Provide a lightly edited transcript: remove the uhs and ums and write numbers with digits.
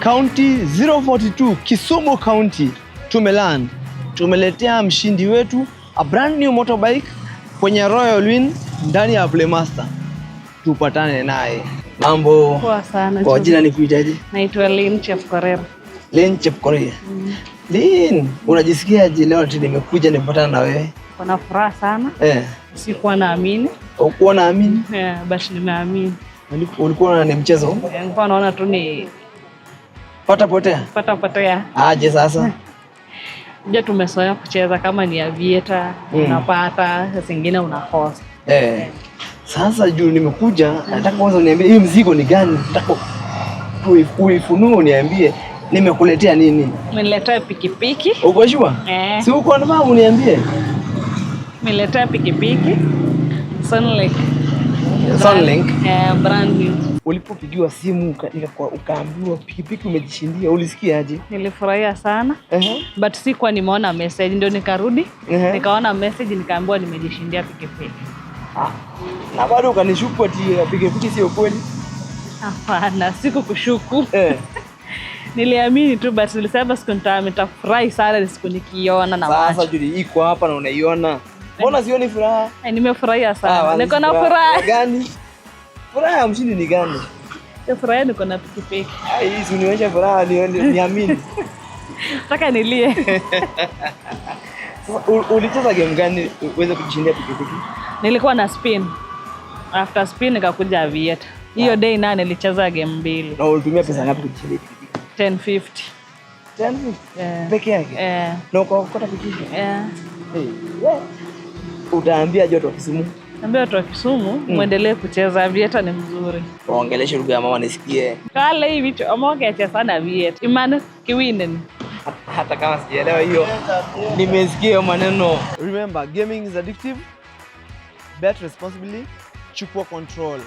County 042 Kisumu County tumeland. Tumeletea mshindi wetu a brand new motorbike kwenye Royal Win ndani ya Playmaster. Tupatane naye. Mambo poa sana. Kwa jina ni kuitaje? Naitwa Lynn Chepkorir. Lynn Chepkorir. Lynn, unajisikiaje leo nimekuja nipatana na wewe? Kuna furaha sana. Sikuwa naamini. Ukuwa naamini? Basi nimeamini. Ulikuwa ni mchezo? Nilikuwa naona tu ni pata potea. Aje sasa? Je, tumesoea kucheza kama ni aviator, unapata zingine unakosa. Sasa juu nimekuja, nataka kwanza uniambie hii mzigo ni gani? Nataka uifunue uniambie nimekuletea nini? Nimeletea pikipiki. Uko sure? Si uko na mama uniambie. Nimeletea pikipiki Sunlink. Brand new. Ulipopigiwa simu ukaambiwa pikipiki umejishindia, ulisikiaje? Nilifurahia sana. But sikuwa nimeona message, ndio nikarudi. Nikaona message nikaambiwa nimejishindia pikipiki. Na bado ukanishuku ati pikipiki sio kweli? Hapana, sikukushuku. Niliamini tu, but nilisema siku nitafurahi sana siku nikiona na macho. Sasa Judy iko hapa na unaiona. Mbona sioni furaha? Nimefurahia sana. Niko na furaha. Gani? Furaha ya mshindi ni gani? Furaha niko na pikipiki. Hii si unionyesha furaha niamini. Nataka nilie. Ulicheza game gani uweze kujishindia pikipiki? Nilikuwa na spin. After spin nikakuja aviator. Hiyo day na nilicheza game 2. Na ulitumia pesa ngapi kujishindia pikipiki? 1050. 1050? Peke yake? Na ukakota pikipiki? Utaambia joto Kisumu? Naambia watu wa Kisumu muendelee kucheza aviator, ni mzuri. Waongeleshe lugha ya mama nisikie. Kale hivi tu amogeacha sana aviator. Imani kiwinen. Hata kama sijaelewa hiyo, nimesikia maneno. Remember, gaming is addictive. Bet responsibly. Chukua control.